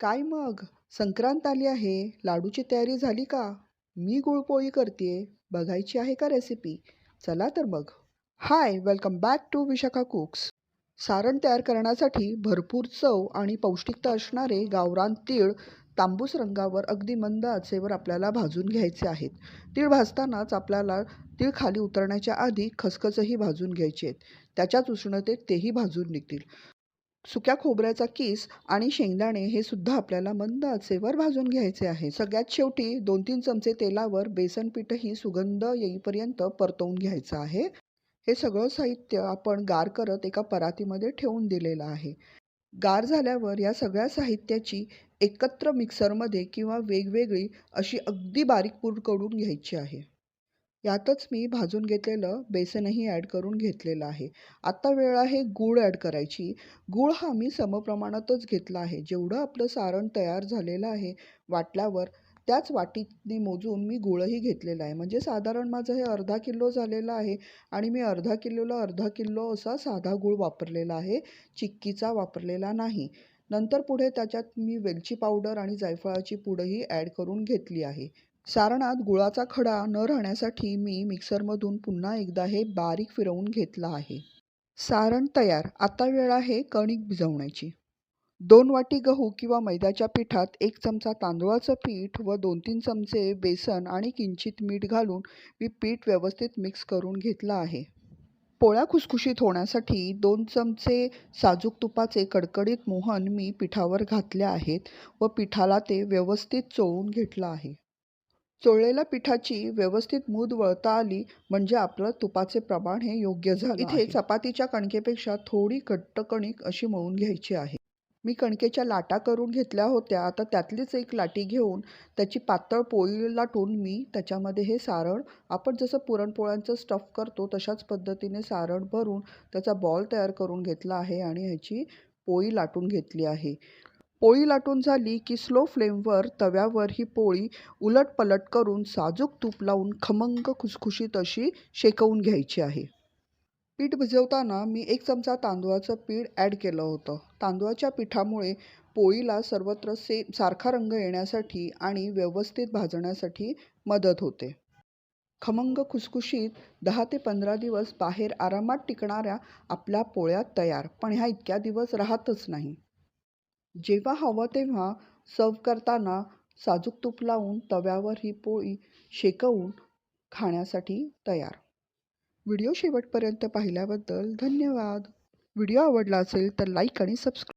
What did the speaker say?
काय मग? संक्रांत आली आहे. लाडूची तयारी झाली का? मी गुळपोळी करतेय. बघायची आहे का रेसिपी? चला तर मग. Hi, welcome back to Vishakha cooks. सारण तयार करण्यासाठी भरपूर चव आणि पौष्टिकता असणारे गावरान तीळ तांबूस रंगावर अगदी मंद आचेवर आपल्याला भाजून घ्यायचे आहेत. तीळ भाजतानाच आपल्याला तीळ खाली उतरण्याच्या आधी खसखसही भाजून घ्यायचे आहेत. त्याच्याच उष्णतेत तेही भाजून निघतील. सुक्या खोबऱ्याचा किस आणि शेंगदाणे हे सुद्धा आपल्याला मंद आचेवर भाजून घ्यायचे आहे. सगळ्यात शेवटी 2-3 चमचे तेलावर बेसन पीठही सुगंध येईपर्यंत परतवून घ्यायचं आहे. हे सगळं साहित्य आपण गार करत एका परातीमध्ये ठेवून दिलेलं आहे. गार झाल्यावर या सगळ्या साहित्याची एकत्र मिक्सरमध्ये किंवा वेगवेगळी अशी अगदी बारीक पूड करून घ्यायची आहे. यातच मी भाजून घेतलेलं बेसनही ॲड करून घेतलेलं आहे. आता वेळ आहे गूळ ॲड करायची. गूळ हा मी समप्रमाणातच घेतला आहे. जेवढं आपलं सारण तयार झालेलं आहे वाटल्यावर त्याच वाटीने मोजून मी गूळही घेतलेला आहे. म्हणजे साधारण माझं हे अर्धा किलो झालेलं आहे आणि मी अर्धा किलोला अर्धा किलो असा साधा गूळ वापरलेला आहे. चिक्कीचा वापरलेला नाही. नंतर पुढे त्याच्यात मी वेलची पावडर आणि जायफळाची पूडही ॲड करून घेतली आहे. सारणात गुळाचा खडा न राहण्यासाठी मी मिक्सरमधून पुन्हा एकदा हे बारीक फिरवून घेतलं आहे. सारण तयार. आता वेळ आहे कणिक भिजवण्याची. 2 वाटी गहू किंवा मैद्याच्या पिठात 1 चमचा तांदूळाचं पीठ व 2-3 चमचे बेसन आणि किंचित मीठ घालून मी पीठ व्यवस्थित मिक्स करून घेतलं आहे. पोळ्या खुसखुशीत होण्यासाठी 2 चमचे साजूक तुपाचे कडकडीत मोहन मी पिठावर घातले आहेत व पिठाला ते व्यवस्थित चोळून घेतलं आहे. चोळलेल्या पिठाची व्यवस्थित मूद वळता आली म्हणजे आपलं तुपाचे प्रमाण हे योग्य झालं आहे. इथे चपातीच्या कणकेपेक्षा थोडी घट्ट कणिक अशी मळून घ्यायची आहे. मी कणकेच्या लाटा करून घेतल्या होत्या. आता त्यातलीच एक लाटी घेऊन त्याची पातळ पोळी लाटून मी त्याच्यामध्ये हे सारण आपण जसं पुरणपोळ्यांचं स्टफ करतो तशाच पद्धतीने सारण भरून त्याचा बॉल तयार करून घेतला आहे आणि ह्याची पोळी लाटून घेतली आहे. पोळी लाटून झाली की स्लो फ्लेमवर तव्यावर ही पोळी उलटपलट करून साजूक तूप लावून खमंग खुसखुशीत अशी शेकवून घ्यायची आहे. पीठ भिजवताना मी 1 चमचा तांदूळाचं पीठ ॲड केलं होतं. तांदूळाच्या पिठामुळे पोळीला सर्वत्र सारखा रंग येण्यासाठी आणि व्यवस्थित भाजण्यासाठी मदत होते. खमंग खुसखुशीत 10 ते 15 दिवस बाहेर आरामात टिकणाऱ्या आपल्या पोळ्या तयार. पण ह्या इतक्या दिवस राहतच नाही. जेव्हा हवं तेव्हा सर्व्ह करताना साजूक तूप लावून तव्यावर ही पोळी शेकवून खाण्यासाठी तयार. व्हिडिओ शेवटपर्यंत पाहिल्याबद्दल धन्यवाद. व्हिडिओ आवडला असेल तर लाईक आणि सबस्क्राईब